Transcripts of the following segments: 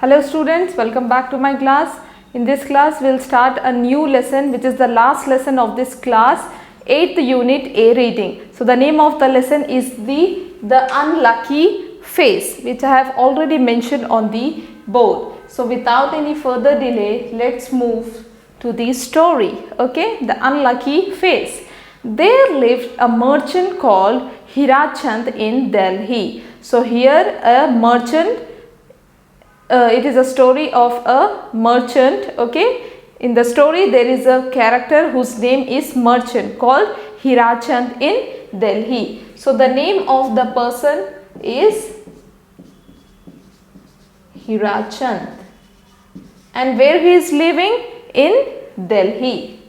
Hello students, welcome back to my class. In this class, we'll start a new lesson which is the last lesson of this class, 8th unit A reading. So the name of the lesson is the unlucky face, which I have already mentioned on the board. So without any further delay, let's move to the story. Okay, the unlucky face. There lived a merchant called Hirachand in Delhi. So here a merchant, it is a story of a merchant. Okay, in the story there is a character whose name is merchant called Hirachand in Delhi. So the name of the person is Hirachand, and where he is living? In Delhi.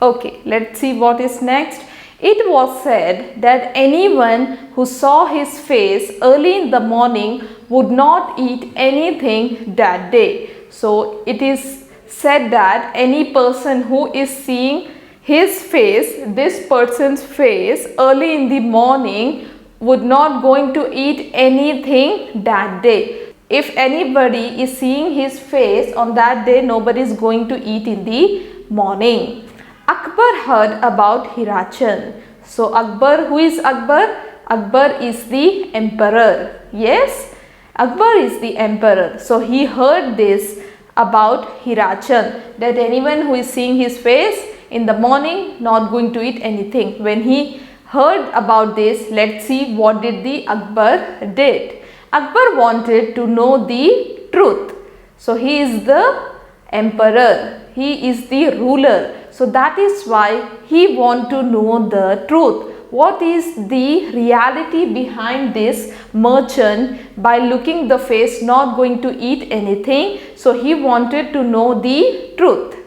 Okay, let's see what is next. It was said that anyone who saw his face early in the morning would not eat anything that day. So it is said that any person who is seeing his face, this person's face early in the morning, would not going to eat anything that day. If anybody is seeing his face on that day, nobody is going to eat in the morning. Akbar heard about Hirachand. So Akbar, who is Akbar? Akbar is the emperor. Yes, Akbar is the emperor. So he heard this about Hirachand, that anyone who is seeing his face in the morning not going to eat anything. When he heard about this, let's see what did the Akbar did. Akbar wanted to know the truth. So he is the emperor, he is the ruler. So that is why he want to know the truth. What is the reality behind this merchant by looking the face not going to eat anything? So he wanted to know the truth.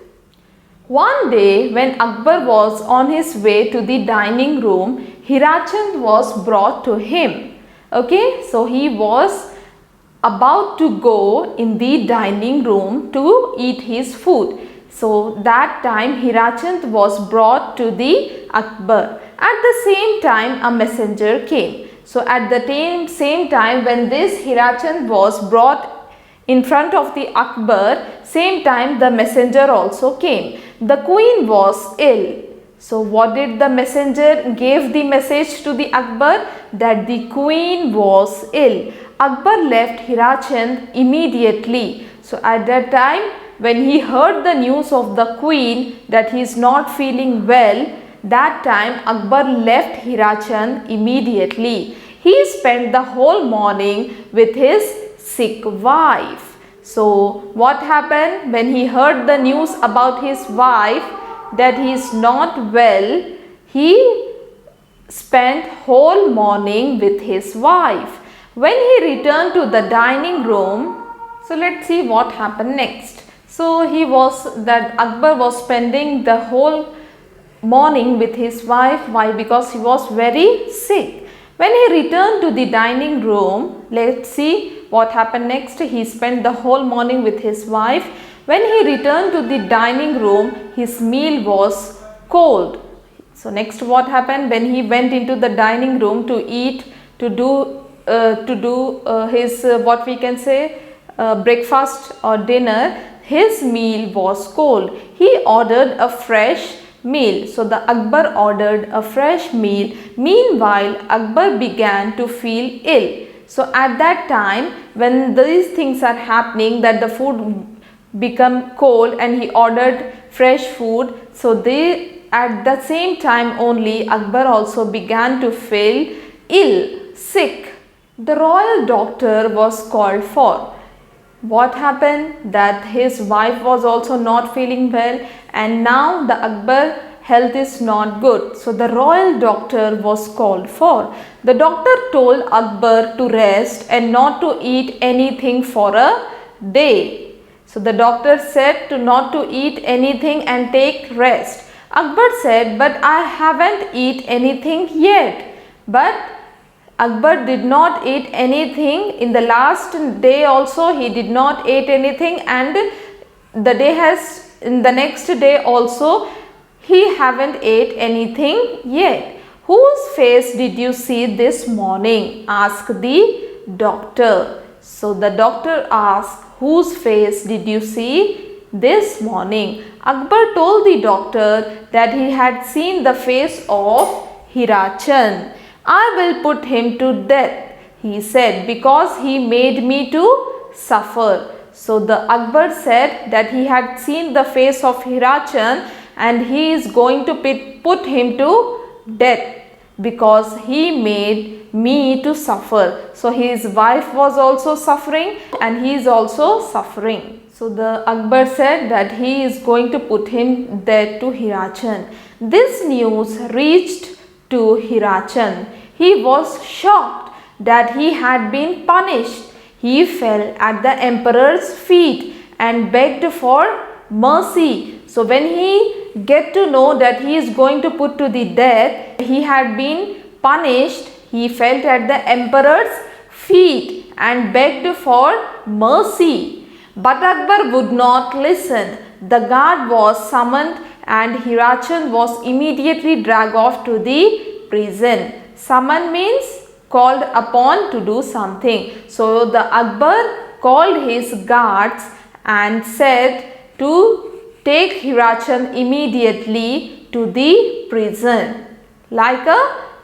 One day when Akbar was on his way to the dining room, Hirachand was brought to him. Okay, so he was about to go in the dining room to eat his food. So that time Hirachand was brought to the Akbar. At the same time a messenger came. So at the same time when this Hirachand was brought in front of the Akbar, same time the messenger also came. The queen was ill. So what did the messenger gave the message to the Akbar? That the queen was ill. Akbar left Hirachand immediately. So at that time when he heard the news of the queen that he is not feeling well, that time Akbar left Hirachand immediately. He spent the whole morning with his sick wife. So what happened when he heard the news about his wife that he is not well? He spent whole morning with his wife. When he returned to the dining room, so let's see what happened next. So Akbar was spending the whole morning with his wife. Why? Because he was very sick. When he returned to the dining room, let's see what happened next. He spent the whole morning with his wife. When he returned to the dining room, his meal was cold. So next what happened? When he went into the dining room to eat, to do his what we can say breakfast or dinner, his meal was cold. He ordered a fresh meal. So the Akbar ordered a fresh meal. Meanwhile, Akbar began to feel ill. So at that time when these things are happening, that the food become cold and he ordered fresh food, so at the same time only Akbar also began to feel ill, sick. The royal doctor was called for. What happened? That his wife was also not feeling well, and now the Akbar health is not good. So the royal doctor was called for. The doctor told Akbar to rest and not to eat anything for a day. So the doctor said to not to eat anything and take rest. Akbar said, but I haven't eaten anything yet. But Akbar did not eat anything. In the last day also he did not eat anything, and in the next day also he haven't ate anything yet. Whose face did you see this morning? Asked the doctor. So the doctor asked, whose face did you see this morning? Akbar told the doctor that he had seen the face of Hirachand. I will put him to death, he said, because he made me to suffer. So the Akbar said that he had seen the face of Hirachand and he is going to put him to death because he made me to suffer. So his wife was also suffering and he is also suffering. So the Akbar said that he is going to put him dead to Hirachand. This news reached to Hirachand. He was shocked that he had been punished. He fell at the emperor's feet and begged for mercy. So when he get to know that he is going to put to the death, he had been punished, he fell at the emperor's feet and begged for mercy. But Akbar would not listen. The guard was summoned and Hirachand was immediately dragged off to the prison. Summon means called upon to do something. So the Akbar called his guards and said to take Hirachand immediately to the prison,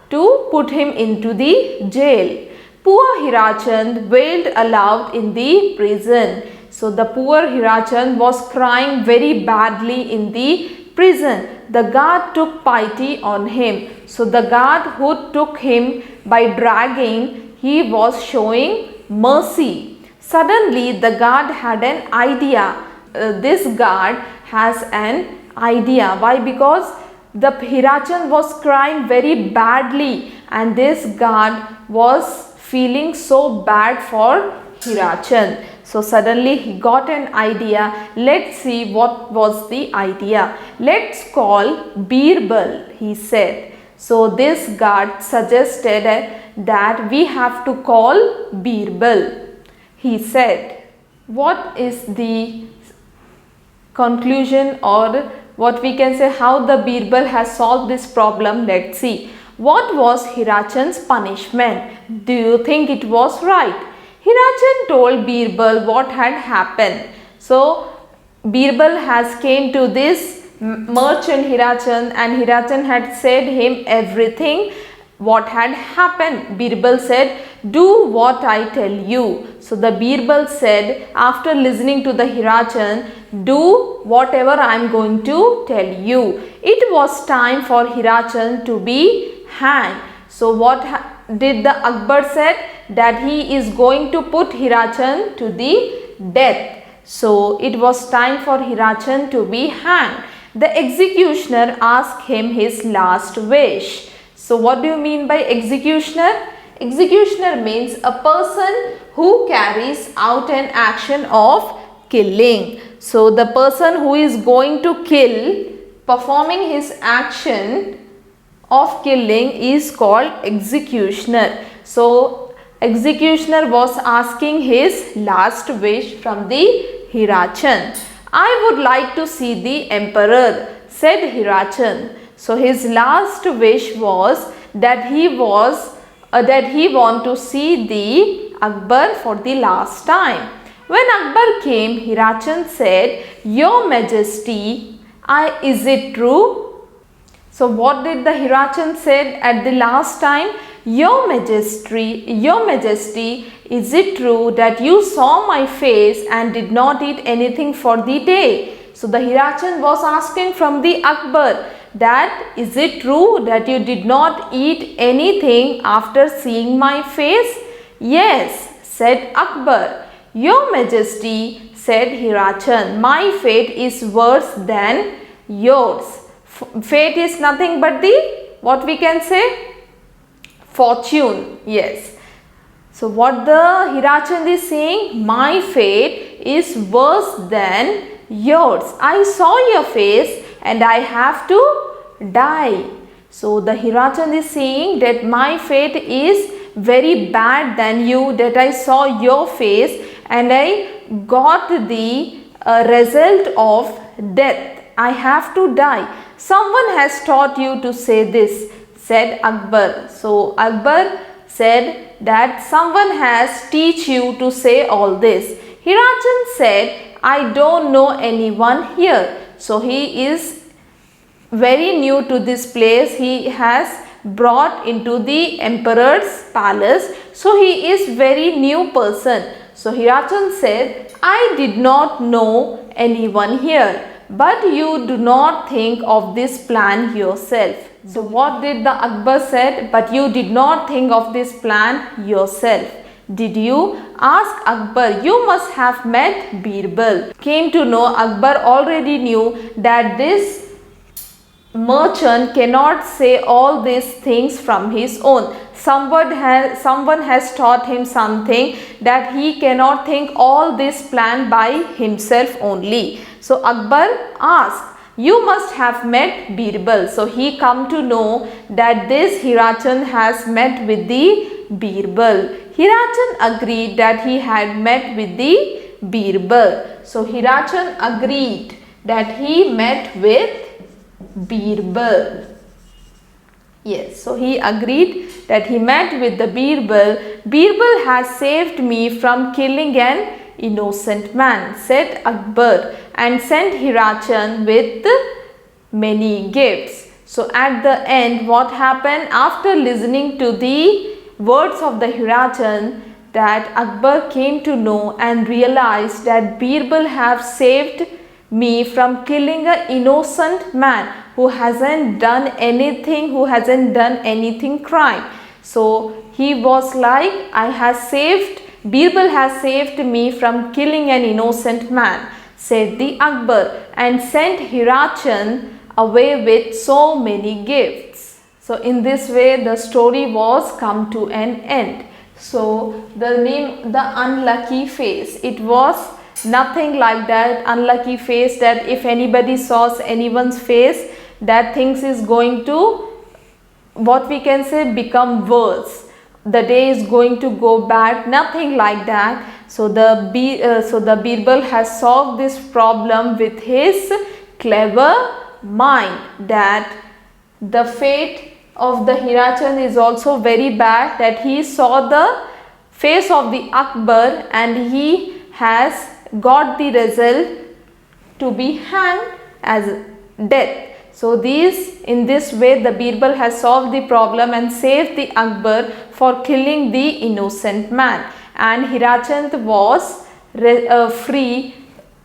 to put him into the jail. Poor Hirachand wailed aloud in the prison. So the poor Hirachand was crying very badly in the prison. The guard took pity on him. So the guard who took him by dragging, he was showing mercy. Suddenly the guard had an idea. This guard has an idea. Why? Because the Hirachand was crying very badly and this guard was feeling so bad for Hirachand. So suddenly he got an idea. Let's see what was the idea. Let's call Birbal, he said. So this guard suggested that we have to call Birbal. He said, what is the conclusion, or what we can say, how the Birbal has solved this problem? Let's see. What was Hirachand's punishment? Do you think it was right? Hirachand told Birbal what had happened. So Birbal has came to this merchant Hirachand and Hirachand had said him everything what had happened. Birbal said, do what I tell you. So the Birbal said, after listening to the Hirachand, do whatever I am going to tell you. It was time for Hirachand to be hanged. So what did the Akbar said? That he is going to put Hirachand to the death. So it was time for Hirachand to be hanged. The executioner asked him his last wish. So what do you mean by executioner? Executioner means a person who carries out an action of killing. So the person who is going to kill, performing his action of killing, is called executioner. So executioner was asking his last wish from the Hirachand. I would like to see the emperor, said Hirachand. So his last wish was that he want to see the Akbar for the last time. When Akbar came, Hirachand said, Your Majesty, is it true? So what did the Hirachand said at the last time? Your Majesty, is it true that you saw my face and did not eat anything for the day? So the Hirachand was asking from the Akbar that is it true that you did not eat anything after seeing my face? Yes, said Akbar. Your Majesty, said Hirachand, my fate is worse than yours. Fate is nothing but the, what we can say? Fortune. Yes. So what the Hirachand is saying? My fate is worse than yours. I saw your face and I have to die. So the Hirachand is saying that my fate is very bad than you, that I saw your face and I got the result of death. I have to die. Someone has taught you to say this, said Akbar. So Akbar said that someone has teach you to say all this. Hirachan said, I don't know anyone here. So he is very new to this place. He has brought into the emperor's palace. So he is very new person. So Hirachan said, I did not know anyone here. But you do not think of this plan yourself. So what did the Akbar said? But you did not think of this plan yourself. Did you? Ask Akbar. You must have met Birbal. Came to know Akbar already knew that this merchant cannot say all these things from his own. Someone has taught him something, that he cannot think all this plan by himself only. So Akbar asked, you must have met Birbal. So he come to know that this Hirachan has met with the Birbal. Hirachan agreed that he had met with the Birbal. So Hirachan agreed that he met with Birbal. Yes, so he agreed that he met with the Birbal. Birbal has saved me from killing an innocent man, said Akbar, and sent Hirachan with many gifts. So at the end, what happened after listening to the words of the Hirachan, that Akbar came to know and realized that Birbal have saved me from killing an innocent man who hasn't done anything, crime. So he was like, Birbal has saved me from killing an innocent man, said the Akbar, and sent Hirachan away with so many gifts. So in this way the story was come to an end. So the name, the unlucky face, it was nothing like that unlucky face that if anybody saws anyone's face, that things is going to, what we can say, become worse. The day is going to go bad, nothing like that. So the Birbal has solved this problem with his clever mind, that the fate of the Hirachan is also very bad, that he saw the face of the Akbar and he has got the result to be hanged as death. So in this way the Birbal has solved the problem and saved the Akbar for killing the innocent man, and Hirachand was free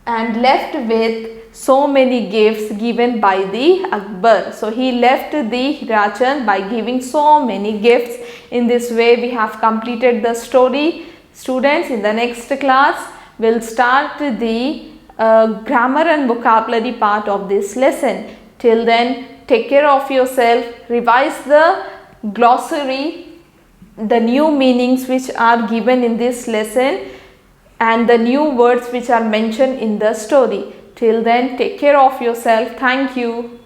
and left with so many gifts given by the Akbar. So he left the Hirachand by giving so many gifts. In this way we have completed the story. Students, in the next class we'll start the grammar and vocabulary part of this lesson. Till then, take care of yourself, revise the glossary, the new meanings which are given in this lesson and the new words which are mentioned in the story. Till then, take care of yourself. Thank you.